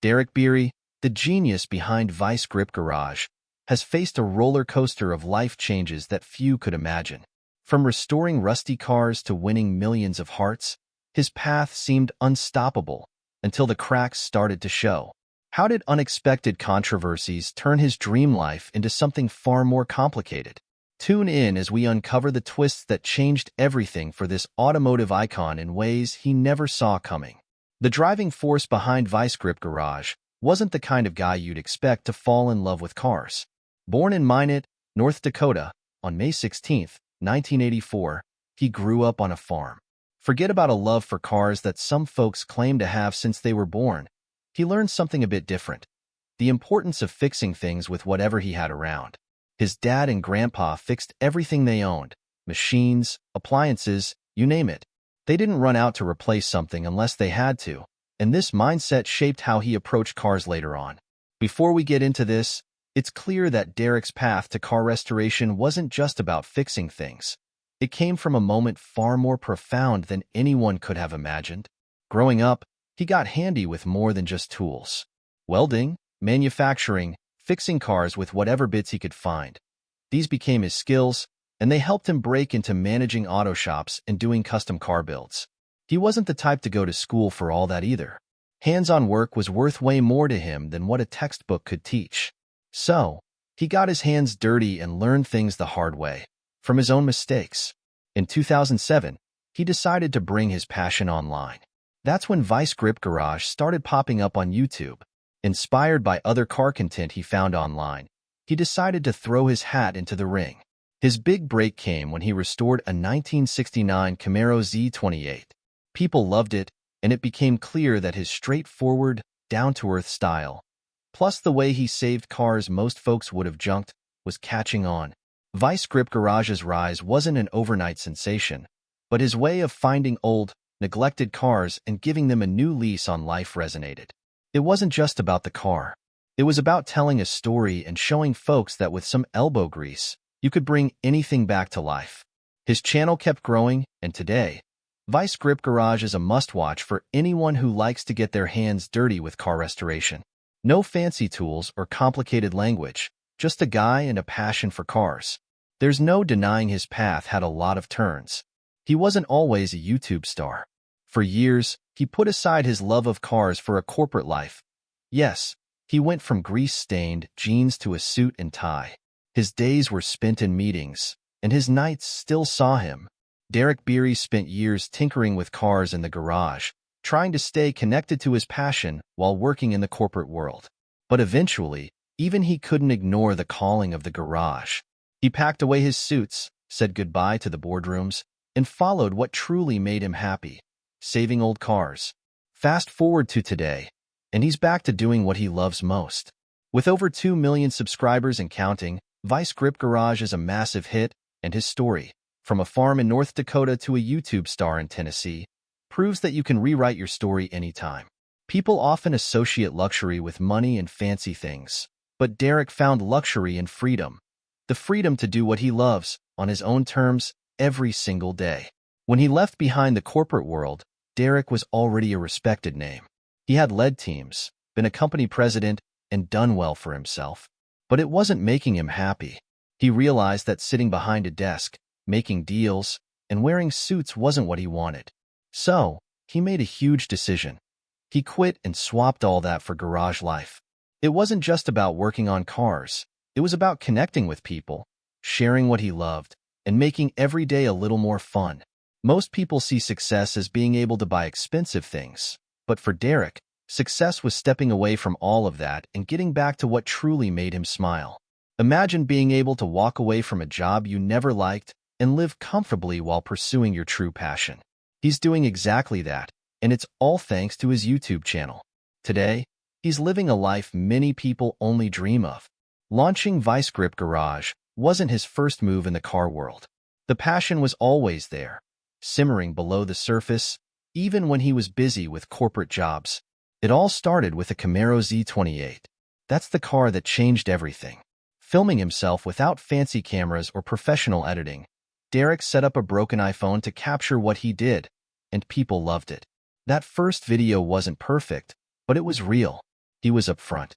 Derek Bieri, the genius behind Vice Grip Garage, has faced a roller coaster of life changes that few could imagine. From restoring rusty cars to winning millions of hearts, his path seemed unstoppable until the cracks started to show. How did unexpected controversies turn his dream life into something far more complicated? Tune in as we uncover the twists that changed everything for this automotive icon in ways he never saw coming. The driving force behind Vice Grip Garage wasn't the kind of guy you'd expect to fall in love with cars. Born in Minot, North Dakota, on May 16, 1984, he grew up on a farm. Forget about a love for cars that some folks claim to have since they were born. He learned something a bit different: the importance of fixing things with whatever he had around. His dad and grandpa fixed everything they owned: machines, appliances, you name it. They didn't run out to replace something unless they had to, and this mindset shaped how he approached cars later on. Before we get into this, it's clear that Derek's path to car restoration wasn't just about fixing things. It came from a moment far more profound than anyone could have imagined. Growing up, he got handy with more than just tools. Welding, manufacturing, fixing cars with whatever bits he could find. These became his skills, and they helped him break into managing auto shops and doing custom car builds. He wasn't the type to go to school for all that either. Hands-on work was worth way more to him than what a textbook could teach. So, he got his hands dirty and learned things the hard way, from his own mistakes. In 2007, he decided to bring his passion online. That's when Vice Grip Garage started popping up on YouTube. Inspired by other car content he found online, he decided to throw his hat into the ring. His big break came when he restored a 1969 Camaro Z28. People loved it, and it became clear that his straightforward, down-to-earth style, plus the way he saved cars most folks would have junked, was catching on. Vice Grip Garage's rise wasn't an overnight sensation, but his way of finding old, neglected cars and giving them a new lease on life resonated. It wasn't just about the car. It was about telling a story and showing folks that with some elbow grease, you could bring anything back to life. His channel kept growing, and today, Vice Grip Garage is a must-watch for anyone who likes to get their hands dirty with car restoration. No fancy tools or complicated language, just a guy and a passion for cars. There's no denying his path had a lot of turns. He wasn't always a YouTube star. For years, he put aside his love of cars for a corporate life. Yes, he went from grease-stained jeans to a suit and tie. His days were spent in meetings, and his nights still saw him. Derek Bieri spent years tinkering with cars in the garage, trying to stay connected to his passion while working in the corporate world. But eventually, even he couldn't ignore the calling of the garage. He packed away his suits, said goodbye to the boardrooms, and followed what truly made him happy: saving old cars. Fast forward to today, and he's back to doing what he loves most. With over 2 million subscribers and counting, Vice Grip Garage is a massive hit, and his story, from a farm in North Dakota to a YouTube star in Tennessee, proves that you can rewrite your story anytime. People often associate luxury with money and fancy things, but Derek found luxury in freedom. The freedom to do what he loves, on his own terms, every single day. When he left behind the corporate world, Derek was already a respected name. He had led teams, been a company president, and done well for himself. But it wasn't making him happy. He realized that sitting behind a desk, making deals, and wearing suits wasn't what he wanted. So, he made a huge decision. He quit and swapped all that for garage life. It wasn't just about working on cars. It was about connecting with people, sharing what he loved, and making every day a little more fun. Most people see success as being able to buy expensive things, but for Derek, success was stepping away from all of that and getting back to what truly made him smile. Imagine being able to walk away from a job you never liked and live comfortably while pursuing your true passion. He's doing exactly that, and it's all thanks to his YouTube channel. Today, he's living a life many people only dream of. Launching Vice Grip Garage wasn't his first move in the car world. The passion was always there, simmering below the surface, even when he was busy with corporate jobs. It all started with a Camaro Z28. That's the car that changed everything. Filming himself without fancy cameras or professional editing, Derek set up a broken iPhone to capture what he did, and people loved it. That first video wasn't perfect, but it was real. He was upfront.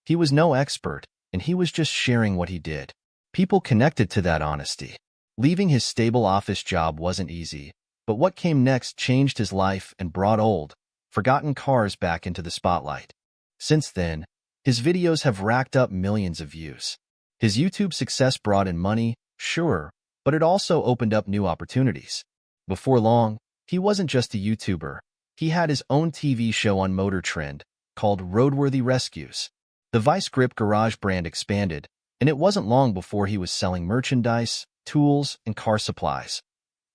He was no expert, and he was just sharing what he did. People connected to that honesty. Leaving his stable office job wasn't easy, but what came next changed his life and brought old, forgotten cars back into the spotlight. Since then, his videos have racked up millions of views. His YouTube success brought in money, sure, but it also opened up new opportunities. Before long, he wasn't just a YouTuber. He had his own TV show on Motor Trend called Roadworthy Rescues. The Vice Grip Garage brand expanded, and it wasn't long before he was selling merchandise, tools, and car supplies,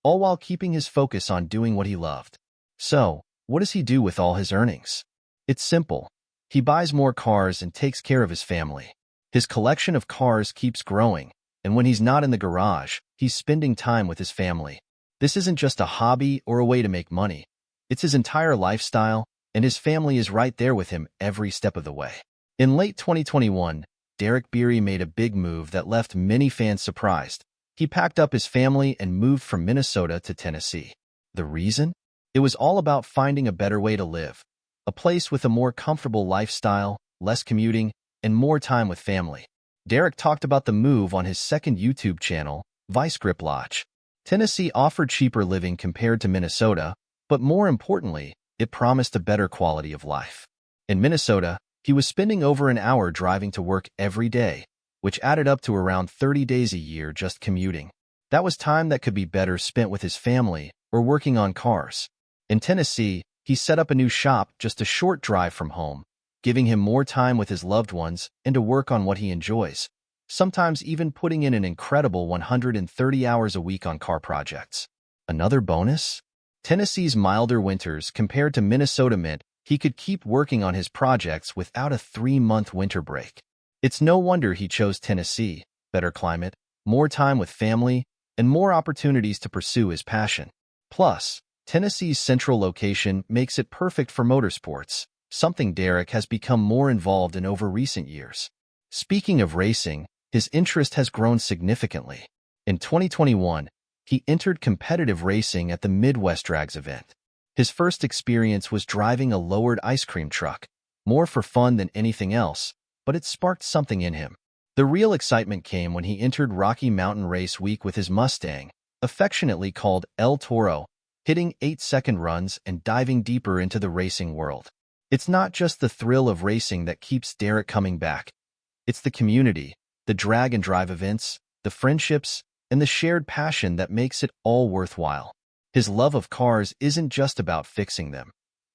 all while keeping his focus on doing what he loved. So, what does he do with all his earnings? It's simple. He buys more cars and takes care of his family. His collection of cars keeps growing, and when he's not in the garage, he's spending time with his family. This isn't just a hobby or a way to make money. It's his entire lifestyle, and his family is right there with him every step of the way. In late 2021, Bieri made a big move that left many fans surprised. He packed up his family and moved from Minnesota to Tennessee. The reason? It was all about finding a better way to live, a place with a more comfortable lifestyle, less commuting, and more time with family. Derek talked about the move on his second YouTube channel, Vice Grip Lodge. Tennessee offered cheaper living compared to Minnesota, but more importantly, it promised a better quality of life. In Minnesota, he was spending over an hour driving to work every day, which added up to around 30 days a year just commuting. That was time that could be better spent with his family or working on cars. In Tennessee, he set up a new shop just a short drive from home, giving him more time with his loved ones and to work on what he enjoys, sometimes even putting in an incredible 130 hours a week on car projects. Another bonus? Tennessee's milder winters compared to Minnesota meant he could keep working on his projects without a 3-month winter break. It's no wonder he chose Tennessee: better climate, more time with family, and more opportunities to pursue his passion. Plus, Tennessee's central location makes it perfect for motorsports, something Derek has become more involved in over recent years. Speaking of racing, his interest has grown significantly. In 2021, he entered competitive racing at the Midwest Drags event. His first experience was driving a lowered ice cream truck, more for fun than anything else, but it sparked something in him. The real excitement came when he entered Rocky Mountain Race Week with his Mustang, affectionately called El Toro, hitting 8-second runs and diving deeper into the racing world. It's not just the thrill of racing that keeps Derek coming back. It's the community, the drag and drive events, the friendships, and the shared passion that makes it all worthwhile. His love of cars isn't just about fixing them.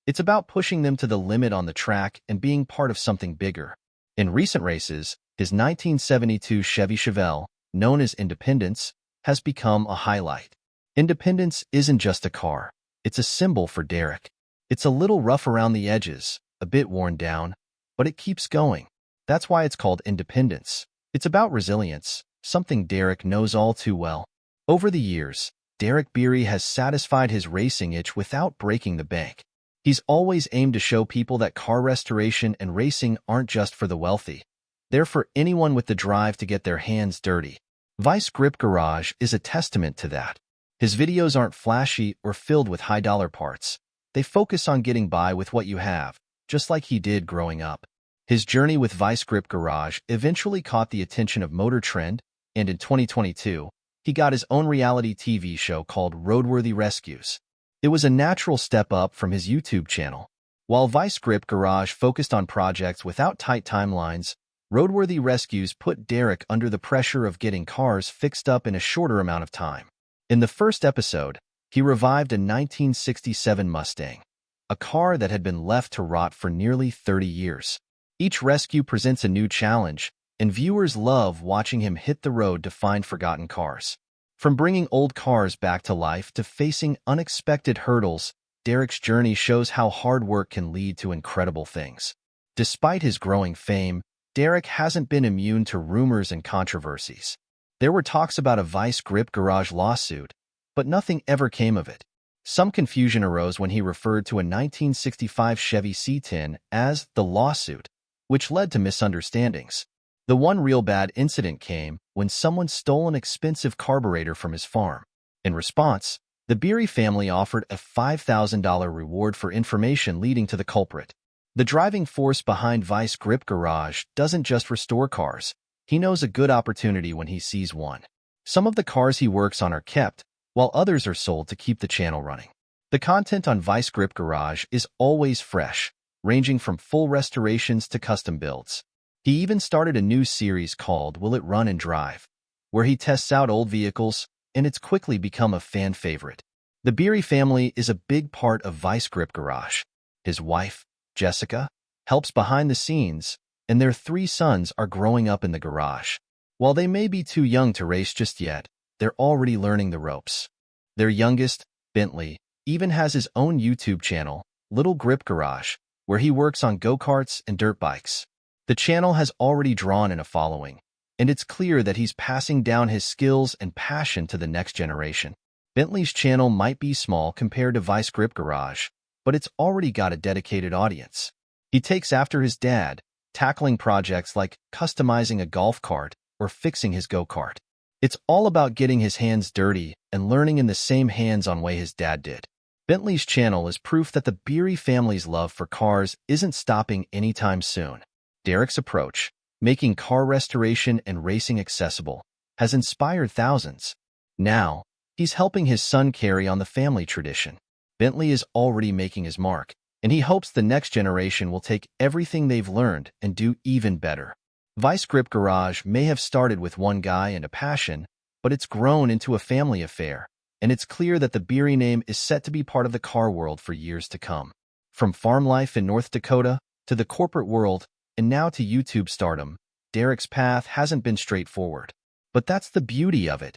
It's about pushing them to the limit on the track and being part of something bigger. In recent races, his 1972 Chevy Chevelle, known as Independence, has become a highlight. Independence isn't just a car. It's a symbol for Derek. It's a little rough around the edges, a bit worn down, but it keeps going. That's why it's called Independence. It's about resilience, something Derek knows all too well. Over the years, Bieri has satisfied his racing itch without breaking the bank. He's always aimed to show people that car restoration and racing aren't just for the wealthy. They're for anyone with the drive to get their hands dirty. Vice Grip Garage is a testament to that. His videos aren't flashy or filled with high-dollar parts. They focus on getting by with what you have, just like he did growing up. His journey with Vice Grip Garage eventually caught the attention of Motor Trend, and in 2022, he got his own reality TV show called Roadworthy Rescues. It was a natural step up from his YouTube channel. While Vice Grip Garage focused on projects without tight timelines, Roadworthy Rescues put Derek under the pressure of getting cars fixed up in a shorter amount of time. In the first episode, he revived a 1967 Mustang, a car that had been left to rot for nearly 30 years. Each rescue presents a new challenge, and viewers love watching him hit the road to find forgotten cars. From bringing old cars back to life to facing unexpected hurdles, Derek's journey shows how hard work can lead to incredible things. Despite his growing fame, Derek hasn't been immune to rumors and controversies. There were talks about a Vice Grip Garage lawsuit, but nothing ever came of it. Some confusion arose when he referred to a 1965 Chevy C10 as the lawsuit, which led to misunderstandings. The one real bad incident came when someone stole an expensive carburetor from his farm. In response, the Bieri family offered a $5,000 reward for information leading to the culprit. The driving force behind Vice Grip Garage doesn't just restore cars. He knows a good opportunity when he sees one. Some of the cars he works on are kept, while others are sold to keep the channel running. The content on Vice Grip Garage is always fresh, ranging from full restorations to custom builds. He even started a new series called Will It Run and Drive, where he tests out old vehicles, and it's quickly become a fan favorite. The Bieri family is a big part of Vice Grip Garage. His wife, Jessica, helps behind the scenes, and their 3 sons are growing up in the garage. While they may be too young to race just yet, they're already learning the ropes. Their youngest, Bentley, even has his own YouTube channel, Little Grip Garage, where he works on go-karts and dirt bikes. The channel has already drawn in a following, and it's clear that he's passing down his skills and passion to the next generation. Bentley's channel might be small compared to Vice Grip Garage, but it's already got a dedicated audience. He takes after his dad, tackling projects like customizing a golf cart or fixing his go-kart. It's all about getting his hands dirty and learning in the same hands-on way his dad did. Bentley's channel is proof that the Bieri family's love for cars isn't stopping anytime soon. Derek's approach, making car restoration and racing accessible, has inspired thousands. Now, he's helping his son carry on the family tradition. Bentley is already making his mark, and he hopes the next generation will take everything they've learned and do even better. Vice Grip Garage may have started with one guy and a passion, but it's grown into a family affair, and it's clear that the Bieri name is set to be part of the car world for years to come. From farm life in North Dakota to the corporate world, and now to YouTube stardom, Derek's path hasn't been straightforward. But that's the beauty of it.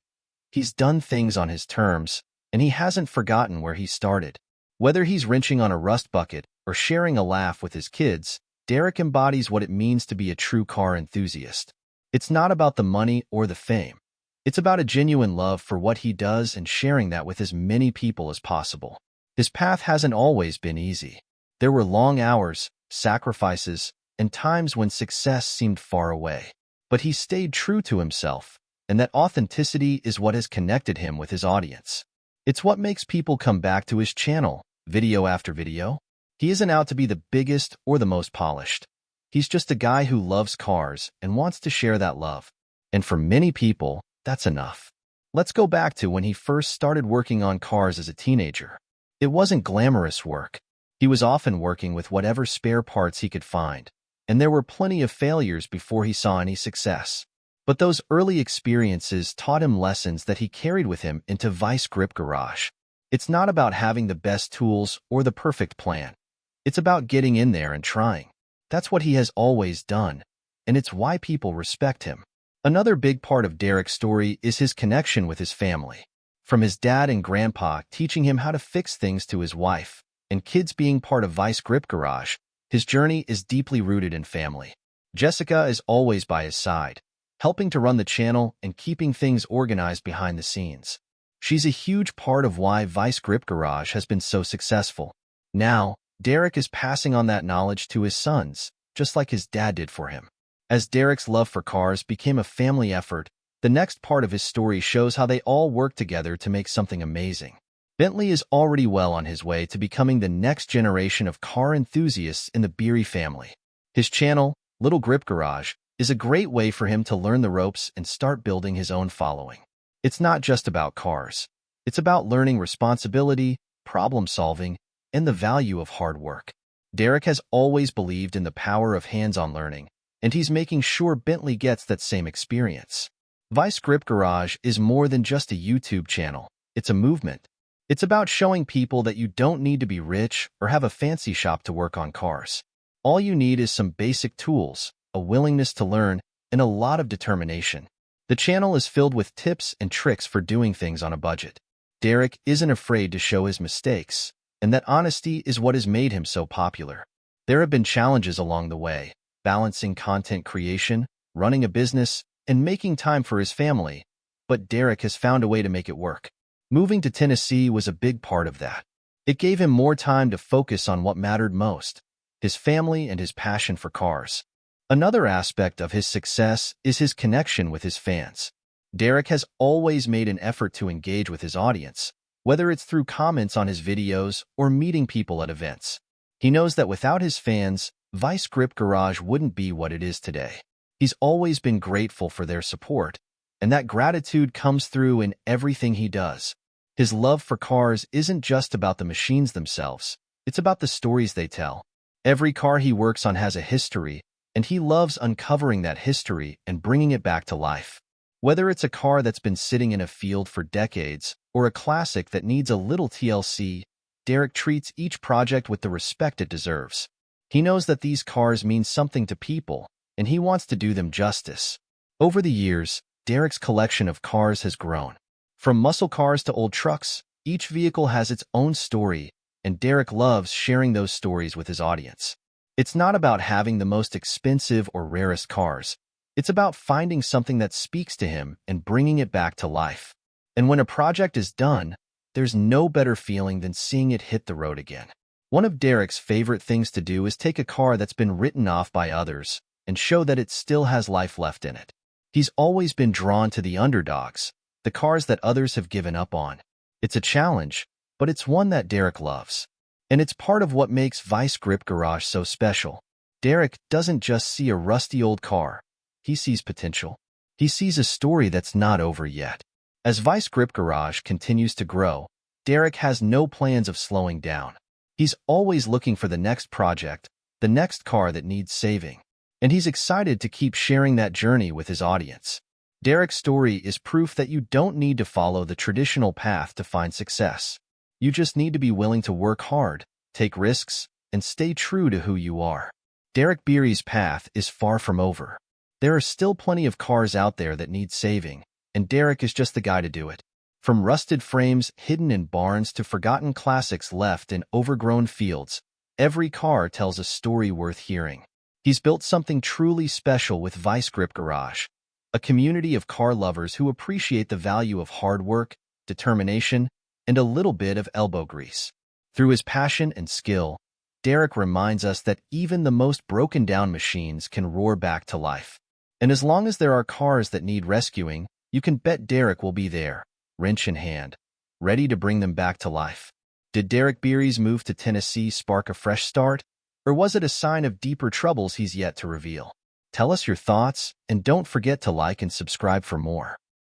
He's done things on his terms, and he hasn't forgotten where he started. Whether he's wrenching on a rust bucket or sharing a laugh with his kids, Derek embodies what it means to be a true car enthusiast. It's not about the money or the fame. It's about a genuine love for what he does and sharing that with as many people as possible. His path hasn't always been easy. There were long hours, sacrifices, and times when success seemed far away. But he stayed true to himself, and that authenticity is what has connected him with his audience. It's what makes people come back to his channel, video after video. He isn't out to be the biggest or the most polished. He's just a guy who loves cars and wants to share that love. And for many people, that's enough. Let's go back to when he first started working on cars as a teenager. It wasn't glamorous work. He was often working with whatever spare parts he could find, and there were plenty of failures before he saw any success. But those early experiences taught him lessons that he carried with him into Vice Grip Garage. It's not about having the best tools or the perfect plan. It's about getting in there and trying. That's what he has always done, and it's why people respect him. Another big part of Derek's story is his connection with his family. From his dad and grandpa teaching him how to fix things to his wife, and kids being part of Vice Grip Garage, his journey is deeply rooted in family. Jessica is always by his side, helping to run the channel and keeping things organized behind the scenes. She's a huge part of why Vice Grip Garage has been so successful. Now, Derek is passing on that knowledge to his sons, just like his dad did for him. As Derek's love for cars became a family effort, the next part of his story shows how they all worked together to make something amazing. Bentley is already well on his way to becoming the next generation of car enthusiasts in the Bieri family. His channel, Little Grip Garage, is a great way for him to learn the ropes and start building his own following. It's not just about cars. It's about learning responsibility, problem-solving, and the value of hard work. Derek has always believed in the power of hands-on learning, and he's making sure Bentley gets that same experience. Vice Grip Garage is more than just a YouTube channel. It's a movement. It's about showing people that you don't need to be rich or have a fancy shop to work on cars. All you need is some basic tools, a willingness to learn, and a lot of determination. The channel is filled with tips and tricks for doing things on a budget. Derek isn't afraid to show his mistakes, and that honesty is what has made him so popular. There have been challenges along the way, balancing content creation, running a business, and making time for his family, but Derek has found a way to make it work. Moving to Tennessee was a big part of that. It gave him more time to focus on what mattered most, his family and his passion for cars. Another aspect of his success is his connection with his fans. Derek has always made an effort to engage with his audience, whether it's through comments on his videos or meeting people at events. He knows that without his fans, Vice Grip Garage wouldn't be what it is today. He's always been grateful for their support, and that gratitude comes through in everything he does. His love for cars isn't just about the machines themselves, it's about the stories they tell. Every car he works on has a history, and he loves uncovering that history and bringing it back to life. Whether it's a car that's been sitting in a field for decades or a classic that needs a little TLC, Derek treats each project with the respect it deserves. He knows that these cars mean something to people, and he wants to do them justice. Over the years, Derek's collection of cars has grown. From muscle cars to old trucks, each vehicle has its own story, and Derek loves sharing those stories with his audience. It's not about having the most expensive or rarest cars. It's about finding something that speaks to him and bringing it back to life. And when a project is done, there's no better feeling than seeing it hit the road again. One of Derek's favorite things to do is take a car that's been written off by others and show that it still has life left in it. He's always been drawn to the underdogs, the cars that others have given up on. It's a challenge, but it's one that Derek loves. And it's part of what makes Vice Grip Garage so special. Derek doesn't just see a rusty old car. He sees potential. He sees a story that's not over yet. As Vice Grip Garage continues to grow, Derek has no plans of slowing down. He's always looking for the next project, the next car that needs saving. And he's excited to keep sharing that journey with his audience. Derek's story is proof that you don't need to follow the traditional path to find success. You just need to be willing to work hard, take risks, and stay true to who you are. Derek Bieri's path is far from over. There are still plenty of cars out there that need saving, and Derek is just the guy to do it. From rusted frames hidden in barns to forgotten classics left in overgrown fields, every car tells a story worth hearing. He's built something truly special with Vice Grip Garage, a community of car lovers who appreciate the value of hard work, determination, and a little bit of elbow grease. Through his passion and skill, Derek reminds us that even the most broken-down machines can roar back to life. And as long as there are cars that need rescuing, you can bet Derek will be there, wrench in hand, ready to bring them back to life. Did Derek Bieri's move to Tennessee spark a fresh start, or was it a sign of deeper troubles he's yet to reveal? Tell us your thoughts, and don't forget to like and subscribe for more.